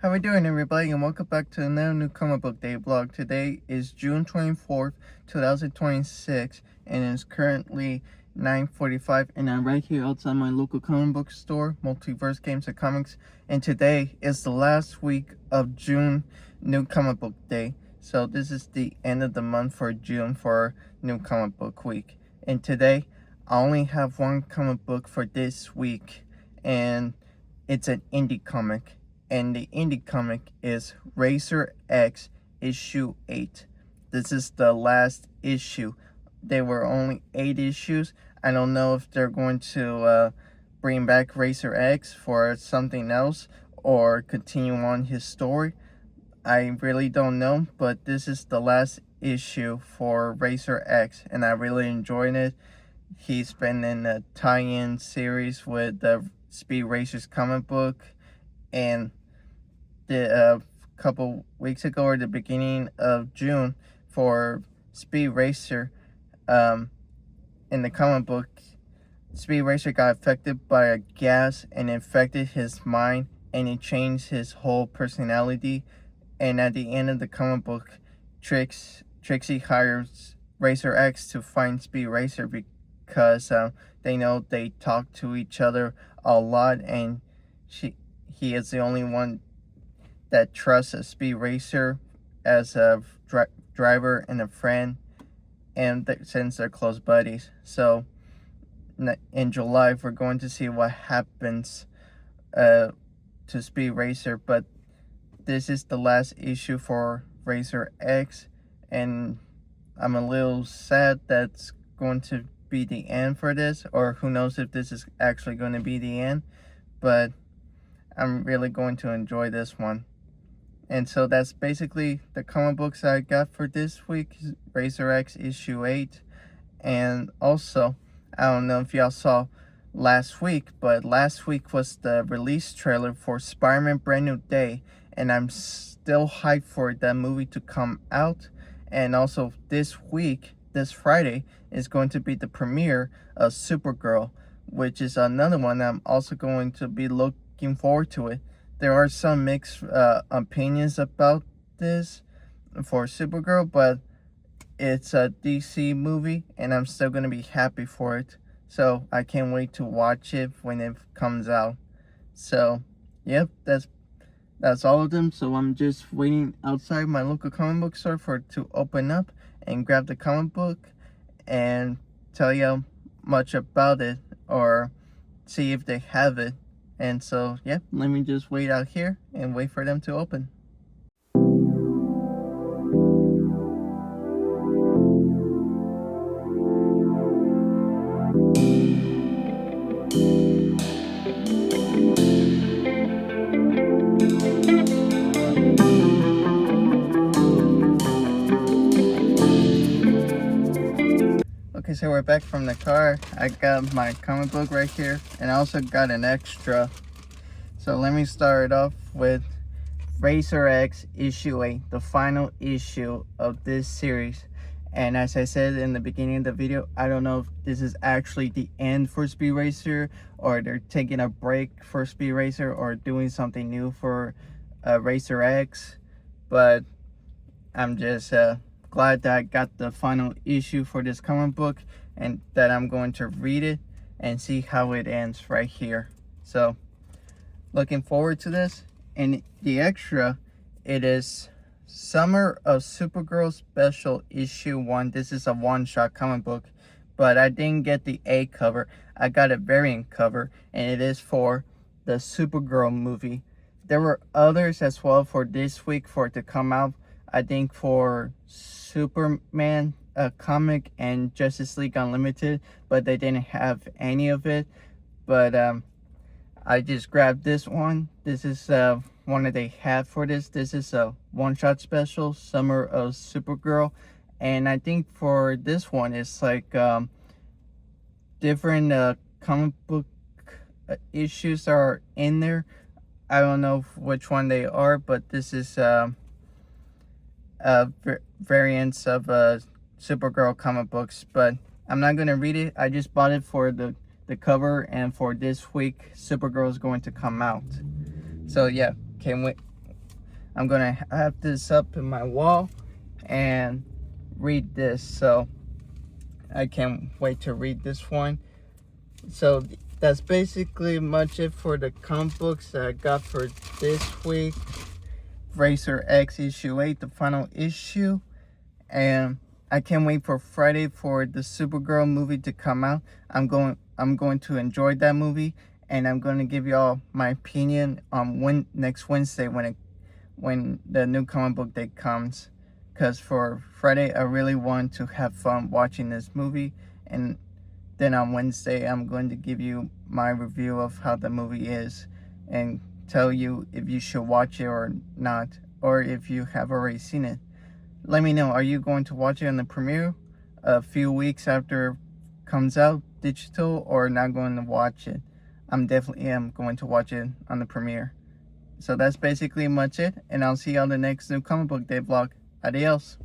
How we doing, everybody, and welcome back to another new comic book day vlog. Today is June 24th, 2026, and it's currently 9:45, and I'm right here outside my local comic book store, Multiverse Games and Comics, and today is the last week of June new comic book day. So this is the end of the month for June for new comic book week. And today, I only have one comic book for this week, and it's an indie comic. And the indie comic is Racer X issue 8. This is the last issue. There were only 8 issues. I don't know if they're going to bring back Racer X for something else or continue on his story. I really don't know, but this is the last issue for Racer X, and I really enjoyed it. He's been in a tie-in series with the Speed Racers comic book, and a couple weeks ago or the beginning of June for Speed Racer. In the comic book, Speed Racer got affected by a gas and infected his mind, and it changed his whole personality. And at the end of the comic book, Trixie hires Racer X to find Speed Racer because they know they talk to each other a lot, and he is the only one that trusts a Speed Racer as a driver and a friend, and since they're close buddies. So in July, we're going to see what happens to Speed Racer, but this is the last issue for Racer X, and I'm a little sad that's going to be the end for this, or who knows if this is actually going to be the end, but I'm really going to enjoy this one. And so that's basically the comic books I got for this week, Racer X issue 8. And also, I don't know if y'all saw last week, but last week was the release trailer for Spider-Man Brand New Day, and I'm still hyped for that movie to come out. And also this week, this Friday, is going to be the premiere of Supergirl, which is another one I'm also going to be looking forward to it. There are some mixed opinions about this for Supergirl, but it's a DC movie, and I'm still going to be happy for it. So I can't wait to watch it when it comes out. So, yep, that's all of them. So I'm just waiting outside my local comic book store for it to open up and grab the comic book and tell you much about it or see if they have it. And so, yeah, let me just wait out here and wait for them to open. Okay, so we're back from the car. I got my comic book right here, and I also got an extra. So let me start off with Racer X issue 8, the final issue of this series. And as I said in the beginning of the video, I don't know if this is actually the end for Speed Racer, or they're taking a break for Speed Racer, or doing something new for Racer X. But I'm just glad that I got the final issue for this comic book, and that I'm going to read it and see how it ends right here. So looking forward to this. And the extra, it is Summer of Supergirl Special issue 1. This is a one-shot comic book, but I didn't get the A cover. I got a variant cover, and it is for the Supergirl movie. There were others as well for this week for it to come out. I think for Superman comic and Justice League Unlimited, but they didn't have any of it. But I just grabbed this one. This is one that they have for this. This is a one-shot special, Summer of Supergirl. And I think for this one, it's like different comic book issues are in there. I don't know which one they are, but this is variants of Supergirl comic books, but I'm not going to read it. I just bought it for the cover, and for this week Supergirl is going to come out. So yeah, can't I'm gonna have this up in my wall and read this. So I can't wait to read this one. So that's basically much it for the comic books that I got for this week. Racer X issue 8, the final issue. And I can't wait for Friday for the Supergirl movie to come out. I'm going to enjoy that movie, and I'm going to give y'all my opinion on next Wednesday when the new comic book day comes. Because for Friday, I really want to have fun watching this movie, and then on Wednesday, I'm going to give you my review of how the movie is and tell you if you should watch it or not, or if you have already seen it. Let me know, are you going to watch it on the premiere a few weeks after it comes out digital, or not going to watch it? I'm definitely going to watch it on the premiere. So that's basically much it, and I'll see you on the next new comic book day vlog. Adios.